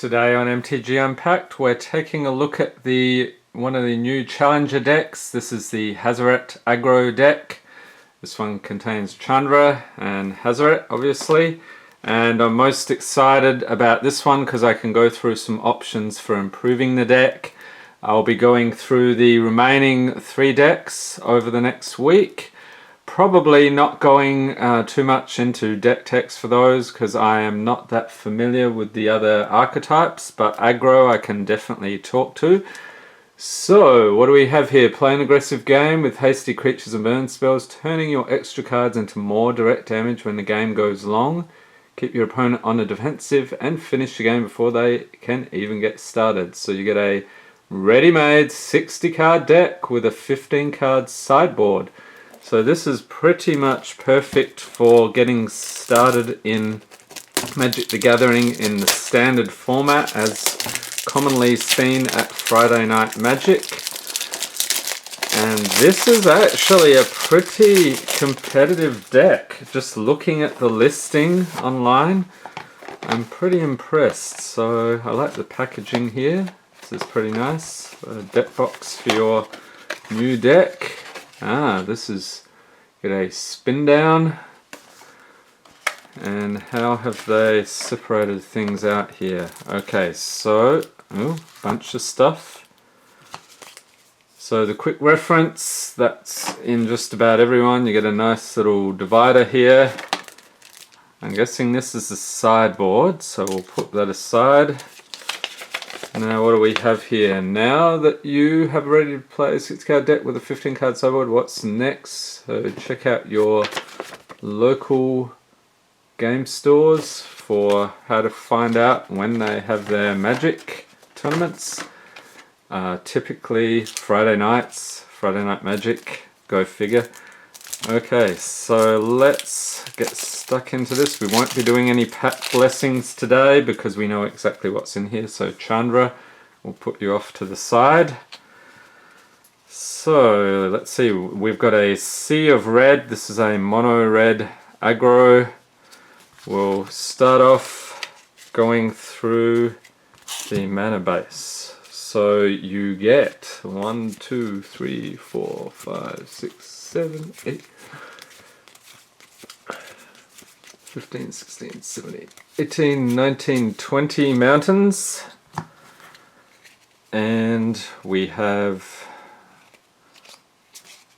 Today on MTG Unpacked, we're taking a look at one of the new challenger decks. This is the Hazoret Aggro deck. This one contains Chandra and Hazoret, obviously. And I'm most excited about this one because I can go through some options for improving the deck. I'll be going through the remaining 3 decks over the next week. Probably not going too much into deck text for those because I am not that familiar with the other archetypes, but aggro I can definitely talk to. So what do we have here? Play an aggressive game with hasty creatures and burn spells, turning your extra cards into more direct damage when the game goes long. Keep your opponent on the defensive and finish the game before they can even get started. So you get a ready-made 60 card deck with a 15 card sideboard. So this is pretty much perfect for getting started in Magic the Gathering in the standard format as commonly seen at Friday Night Magic. And this is actually a pretty competitive deck. Just looking at the listing online, I'm pretty impressed. So I like the packaging here. This is pretty nice. A deck box for your new deck. This is, get a spin down. And how have they separated things out here? Okay, so, bunch of stuff. So the quick reference, that's in just about everyone. You get a nice little divider here. I'm guessing this is the sideboard, so we'll put that aside. Now what do we have here? Now that you have ready to play a 6 card deck with a 15 card sideboard, what's next? So check out your local game stores for how to find out when they have their Magic tournaments. Typically Friday nights, Friday Night Magic, go figure. Okay, so let's get stuck into this. We won't be doing any pack blessings today because we know exactly what's in here. So Chandra, we'll put you off to the side. So let's see, we've got a Sea of Red. This is a mono red aggro. We'll start off going through the mana base. So you get 1, 2, 3, 4, 5, 6, 7, 8, 15, 16, 17, 18, 19, 20 mountains. And we have,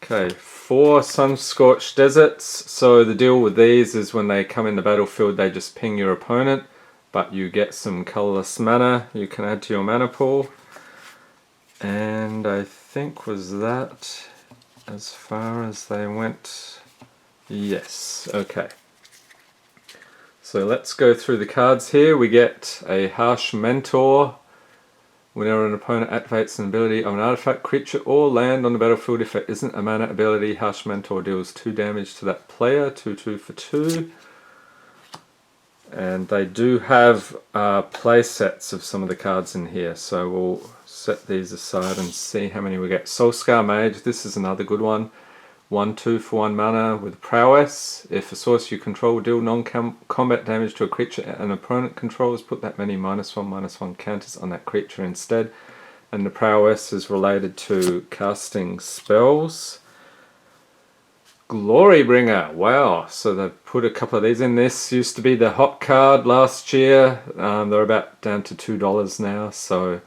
4 sun-scorched deserts. So the deal with these is when they come in the battlefield, they just ping your opponent, but you get some colorless mana you can add to your mana pool. And I think was that as far as they went? Yes, okay. So let's go through the cards here. We get a Harsh Mentor. Whenever an opponent activates an ability of an artifact, creature, or land on the battlefield, if it isn't a mana ability, Harsh Mentor deals 2 damage to that player, 2/2 for 2. And they do have play sets of some of the cards in here, so we'll set these aside and see how many we get. Soulscar Mage, this is another good one. 1/2 for 1 mana with prowess. If a source you control deal non-combat damage to a creature an opponent controls, put that many -1/-1 counters on that creature instead. And the prowess is related to casting spells. Glorybringer, wow, so they've put a couple of these in. This used to be the hot card last year. They're about down to $2 now, so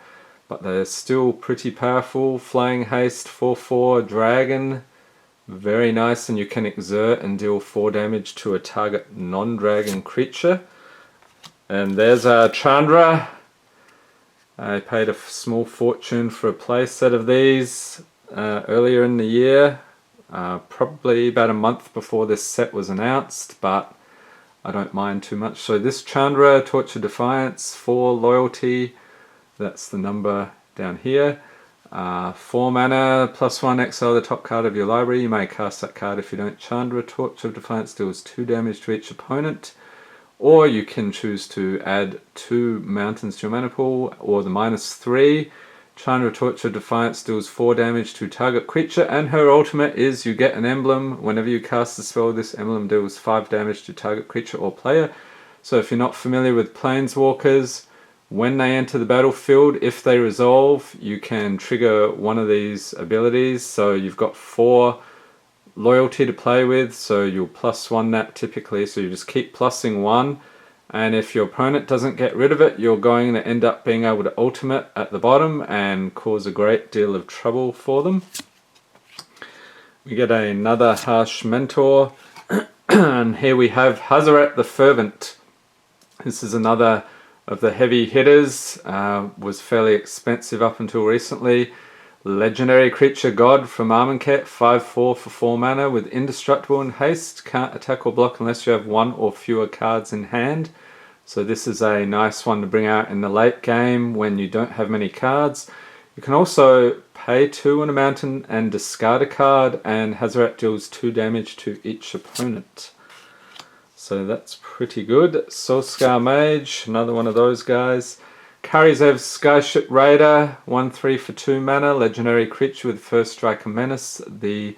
but they're still pretty powerful. Flying Haste, 4/4 dragon, very nice, and you can exert and deal 4 damage to a target non-dragon creature. And there's our Chandra. I paid a small fortune for a play set of these earlier in the year. Probably about a month before this set was announced, but I don't mind too much. So this Chandra, Torture Defiance, 4 loyalty, that's the number down here. 4 mana, +1, exile the top card of your library. You may cast that card if you don't. Chandra, Torch of Defiance deals 2 damage to each opponent. Or you can choose to add 2 mountains to your mana pool, or the -3. Chandra, Torch of Defiance deals 4 damage to target creature, and her ultimate is you get an emblem. Whenever you cast a spell, this emblem deals 5 damage to target creature or player. So if you're not familiar with Planeswalkers, When they enter the battlefield, if they resolve, you can trigger one of these abilities. So you've got 4 loyalty to play with, so you'll +1 that typically, so you just keep plussing 1, and if your opponent doesn't get rid of it, you're going to end up being able to ultimate at the bottom and cause a great deal of trouble for them. We get another Harsh Mentor, and here we have Hazoret the Fervent. This is another of the heavy hitters, was fairly expensive up until recently. Legendary creature god from Amonkhet, 5/4 for 4 mana with indestructible and haste. Can't attack or block unless you have 1 or fewer cards in hand. So this is a nice one to bring out in the late game when you don't have many cards. You can also pay 2 on a mountain and discard a card, and Hazoret deals 2 damage to each opponent. So that's pretty good. Soulscar Mage, another one of those guys. Karizev's Skyship Raider, 1/3 for 2 mana, legendary creature with First Strike and Menace. The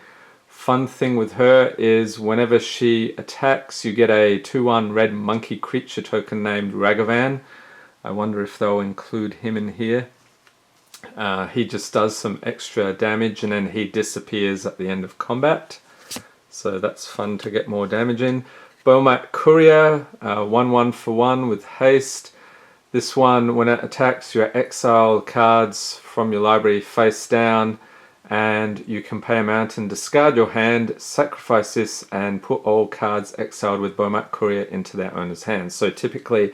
fun thing with her is whenever she attacks, you get a 2/1 red monkey creature token named Ragavan. I wonder if they'll include him in here. He just does some extra damage and then he disappears at the end of combat. So that's fun to get more damage in. Bomat Courier, 1/1 for 1 with haste. This one, when it attacks, you exile cards from your library face down, and you can pay a mountain, discard your hand, sacrifice this, and put all cards exiled with Bomat Courier into their owner's hands. So typically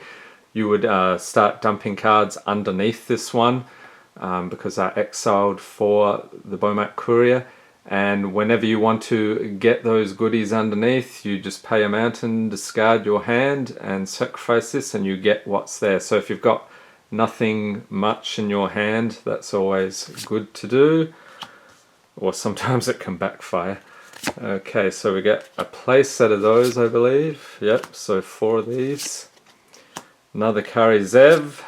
you would start dumping cards underneath this one because they're exiled for the Bomat Courier. And whenever you want to get those goodies underneath, you just pay a mountain, discard your hand, and sacrifice this, and you get what's there. So if you've got nothing much in your hand, that's always good to do. Or sometimes it can backfire. Okay, so we get a play set of those, I believe. Yep, so 4 of these. Another Karizev,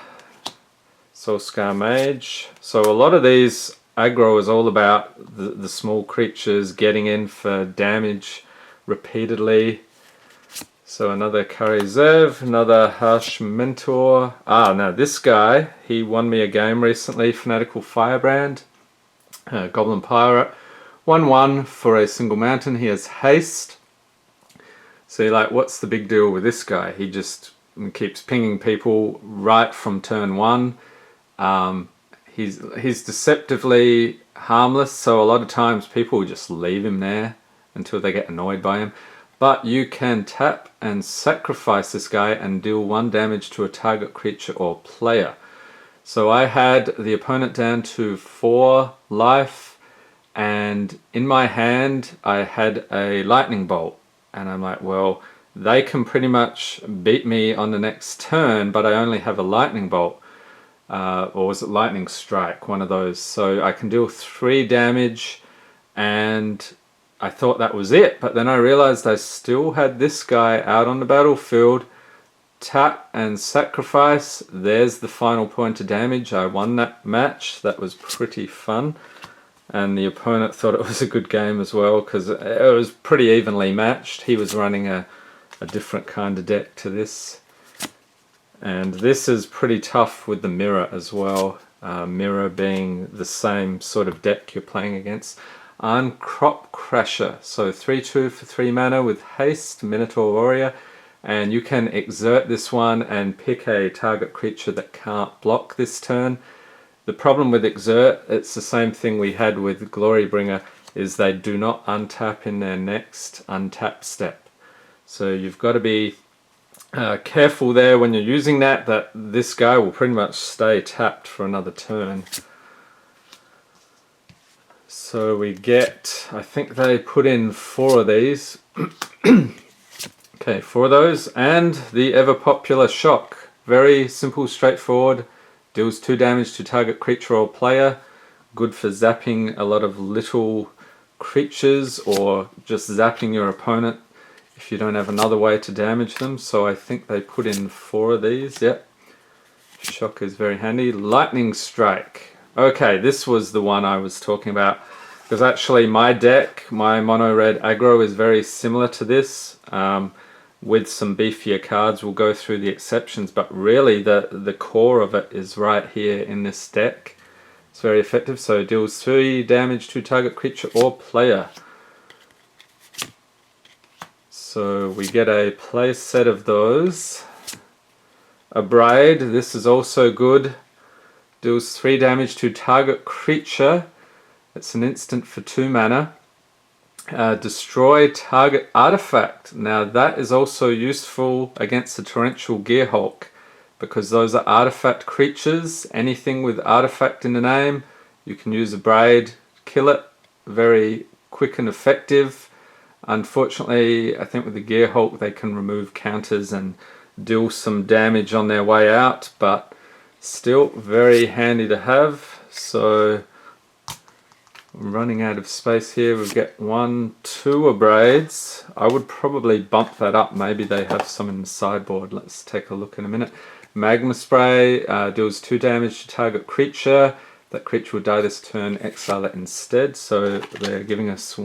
Soulscar Mage. So a lot of these aggro is all about the small creatures getting in for damage repeatedly. So another Karizev, another Harsh Mentor. Now this guy, he won me a game recently, Fanatical Firebrand, Goblin Pirate. 1/1 for a single mountain. He has haste. So you're like, what's the big deal with this guy? He just keeps pinging people right from turn 1. He's deceptively harmless, so a lot of times people just leave him there until they get annoyed by him. But you can tap and sacrifice this guy and deal 1 damage to a target creature or player. So I had the opponent down to 4 life, and in my hand I had a lightning bolt. And I'm like, well, they can pretty much beat me on the next turn, but I only have a lightning bolt. Or was it lightning strike, one of those. So I can deal 3 damage, and I thought that was it, but then I realized I still had this guy out on the battlefield. Tap and sacrifice, there's the final point of damage. I won that match. That was pretty fun, and the opponent thought it was a good game as well because it was pretty evenly matched. He was running a different kind of deck to this. And this is pretty tough with the mirror as well. Mirror being the same sort of deck you're playing against. Uncrop Crasher. So 3/2 for 3 mana with haste, Minotaur Warrior. And you can exert this one and pick a target creature that can't block this turn. The problem with exert, it's the same thing we had with Glorybringer, is they do not untap in their next untap step. So you've got to be careful there when you're using that this guy will pretty much stay tapped for another turn. So we get, I think they put in 4 of these. Okay, 4 of those, and the ever popular Shock. Very simple, straightforward, deals 2 damage to target creature or player. Good for zapping a lot of little creatures or just zapping your opponent if you don't have another way to damage them. So I think they put in 4 of these. Yep. Shock is very handy. Lightning Strike. Okay, this was the one I was talking about. Because actually my deck, my mono red aggro, is very similar to this. with some beefier cards. We'll go through the exceptions, but really the core of it is right here in this deck. It's very effective, so it deals 3 damage to target creature or player. So we get a play set of those. A Braid, this is also good. Deals 3 damage to target creature. It's an instant for 2 mana. Destroy target artifact. Now that is also useful against the Torrential Gearhulk, because those are artifact creatures. Anything with artifact in the name, you can use a Braid, kill it. Very quick and effective. Unfortunately, I think with the Gearhulk they can remove counters and deal some damage on their way out, but still very handy to have. So I'm running out of space here. We'll get 1, 2 Braids. I would probably bump that up. Maybe they have some in the sideboard. Let's take a look in a minute. Magma Spray deals 2 damage to target creature. That creature will die this turn, exile it instead. So they're giving us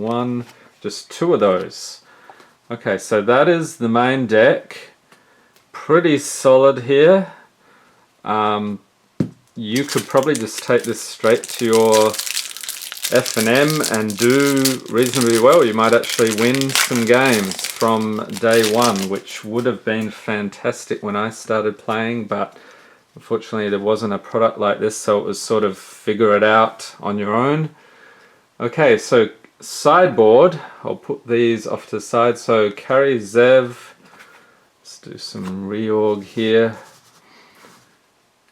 just 2 of those. Okay, so that is the main deck. Pretty solid here. You could probably just take this straight to your F&M and do reasonably well. You might actually win some games from day one, which would have been fantastic when I started playing, but unfortunately there wasn't a product like this, so it was sort of figure it out on your own. Okay, so sideboard, I'll put these off to the side. So carry Zev. Let's do some reorg here.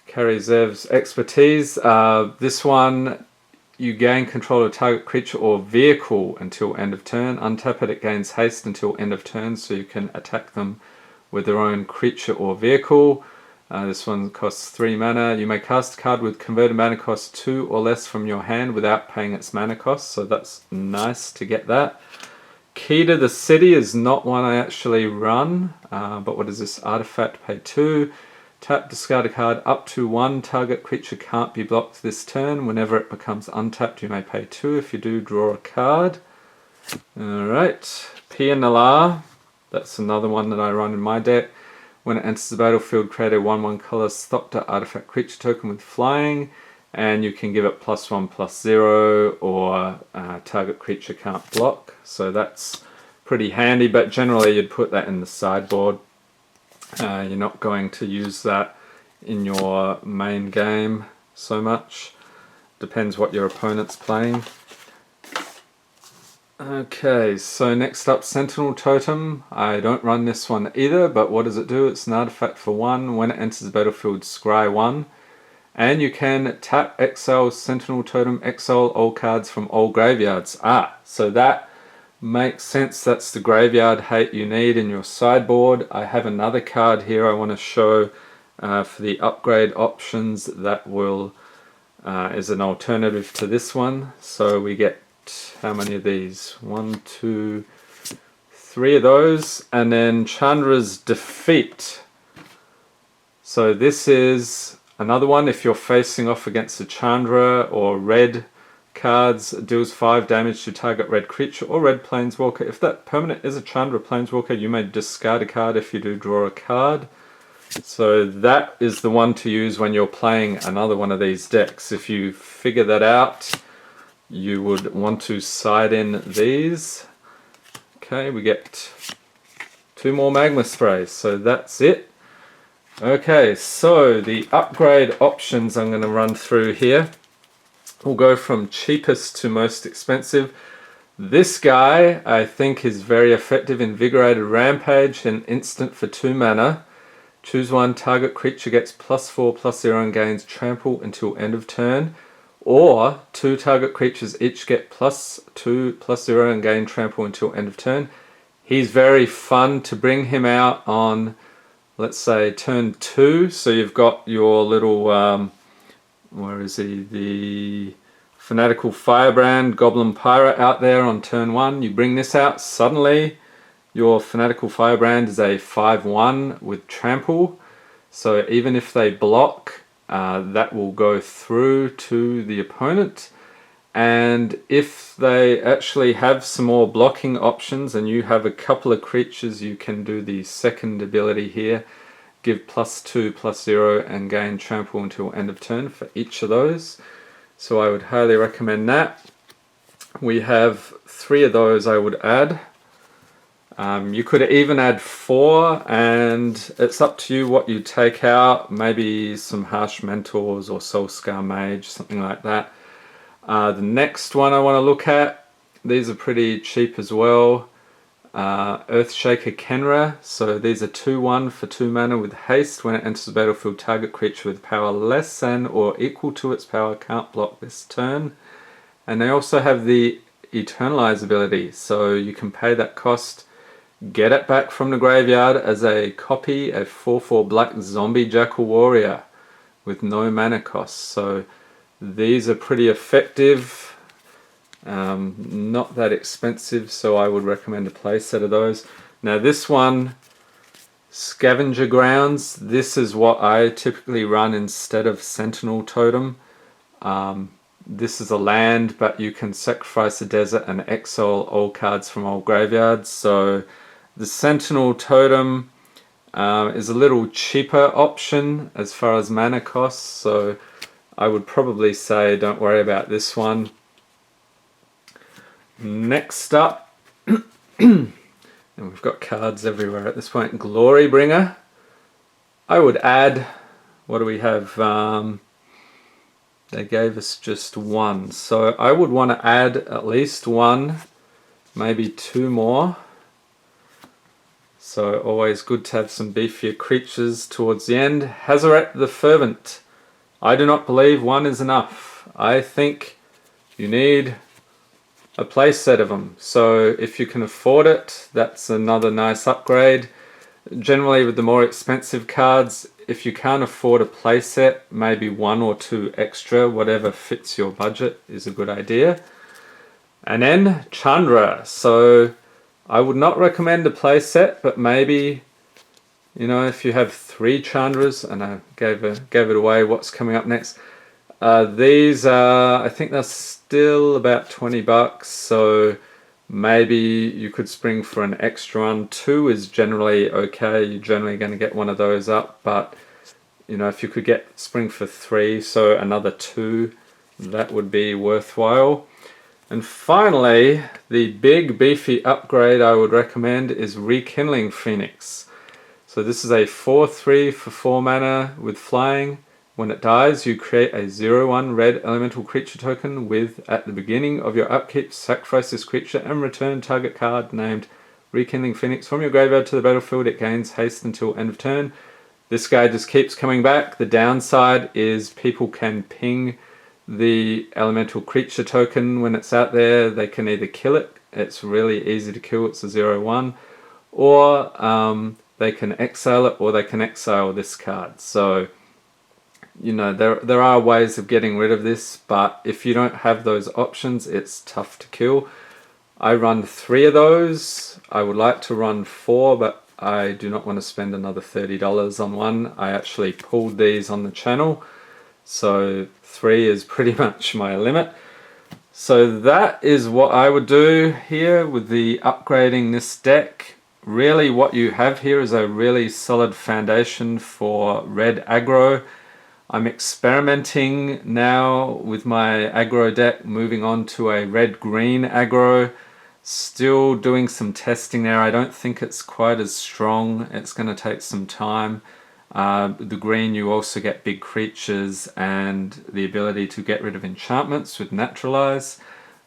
Carry Zev's expertise. This one, you gain control of target creature or vehicle until end of turn. Untap it, it gains haste until end of turn, so you can attack them with their own creature or vehicle. This one costs 3 mana. You may cast a card with converted mana cost 2 or less from your hand without paying its mana cost, so that's nice to get that. Key to the City is not one I actually run, but what is this? Artifact, pay 2. Tap, discard a card up to 1. Target creature can't be blocked this turn. Whenever it becomes untapped, you may pay 2. If you do, draw a card. Alright, P&LR. That's another one that I run in my deck. When it enters the battlefield, create a 1/1 color Thopter artifact creature token with flying, and you can give it +1/+0, or target creature can't block. So that's pretty handy, but generally you'd put that in the sideboard. You're not going to use that in your main game so much. Depends what your opponent's playing. Okay, so next up, Sentinel Totem. I don't run this one either, but what does it do? It's an artifact for 1. When it enters the battlefield, scry 1. And you can tap, exile Sentinel Totem, exile all cards from all graveyards. So that makes sense. That's the graveyard hate you need in your sideboard. I have another card here I want to show for the upgrade options that will is an alternative to this one. So we get how many of these? 1, 2, 3 of those, and then Chandra's Defeat. So this is another one. If you're facing off against a Chandra or red cards, deals 5 damage to target red creature or red planeswalker. If that permanent is a Chandra planeswalker, you may discard a card. If you do, draw a card. So that is the one to use when you're playing another one of these decks. If you figure that out, you would want to side in these. Okay, we get 2 more Magma Sprays, so that's it. Okay, so the upgrade options I'm going to run through here. We'll go from cheapest to most expensive. This guy I think is very effective. Invigorated Rampage, an instant for 2 mana. Choose 1, target creature gets +4/+0 and gains trample until end of turn. Or 2 target creatures each get +2/+0 and gain trample until end of turn. He's very fun to bring him out on, let's say, turn 2. So you've got your little, where is he? The Fanatical Firebrand Goblin Pirate out there on turn 1. You bring this out, suddenly your Fanatical Firebrand is a 5/1 with trample. So even if they block, that will go through to the opponent. And if they actually have some more blocking options and you have a couple of creatures, you can do the second ability here, give +2, +0 and gain trample until end of turn for each of those. So I would highly recommend that. We have 3 of those I would add. You could even add 4, and it's up to you what you take out. Maybe some Harsh Mentors or Soulscar Mage, something like that. The next one I want to look at, these are pretty cheap as well. Earthshaker Kenra. So these are 2/1 for 2 mana with haste. When it enters the battlefield, target creature with power less than or equal to its power can't block this turn. And they also have the Eternalize ability, so you can pay that cost, get it back from the graveyard as a copy, a 4/4 black zombie jackal warrior with no mana cost. So these are pretty effective, not that expensive, so I would recommend a play set of those. Now this one, Scavenger Grounds, this is what I typically run instead of Sentinel Totem. This is a land, but you can sacrifice a desert and exile all cards from old graveyards. So the Sentinel Totem is a little cheaper option as far as mana costs, so I would probably say don't worry about this one. Next up, and we've got cards everywhere at this point, Glorybringer. I would add, what do we have? They gave us just 1, so I would want to add at least 1, maybe 2 more. So always good to have some beefier creatures towards the end. Hazoret the Fervent. I do not believe 1 is enough. I think you need a play set of them. So if you can afford it, that's another nice upgrade. Generally with the more expensive cards, if you can't afford a play set, maybe 1 or 2 extra, whatever fits your budget is a good idea. And then Chandra. So I would not recommend a play set, but maybe, you know, if you have 3 Chandras, and I gave it away, what's coming up next. These are, I think they're still about 20 bucks, so maybe you could spring for an extra one. 2 is generally okay, you're generally going to get one of those up, but you know, if you could get spring for 3, so another 2, that would be worthwhile. And finally, the big beefy upgrade I would recommend is Rekindling Phoenix. So this is a 4/3 for 4 mana with flying. When it dies, you create a 0/1 red elemental creature token with, at the beginning of your upkeep, sacrifice this creature and return target card named Rekindling Phoenix from your graveyard to the battlefield. It gains haste until end of turn. This guy just keeps coming back. The downside is people can ping the elemental creature token when it's out there. They can either kill it, it's really easy to kill, it's a 0/1, or they can exile it, or they can exile this card. So you know, there are ways of getting rid of this, but if you don't have those options, it's tough to kill. I run 3 of those. I would like to run 4, but I do not want to spend another $30 on one. I actually pulled these on the channel, so 3 is pretty much my limit. So that is what I would do here with the upgrading this deck. Really what you have here is a really solid foundation for red aggro. I'm experimenting now with my aggro deck, moving on to a red-green aggro. Still doing some testing there. I don't think it's quite as strong. It's going to take some time. The green, you also get big creatures and the ability to get rid of enchantments with Naturalize.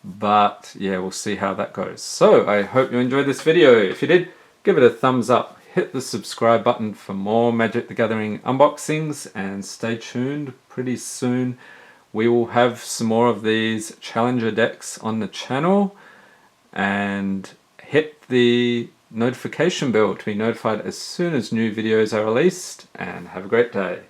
But yeah, we'll see how that goes. So I hope you enjoyed this video. If you did, give it a thumbs up. Hit the subscribe button for more Magic the Gathering unboxings, and stay tuned. Pretty soon we will have some more of these challenger decks on the channel, and hit the notification bell to be notified as soon as new videos are released, and have a great day.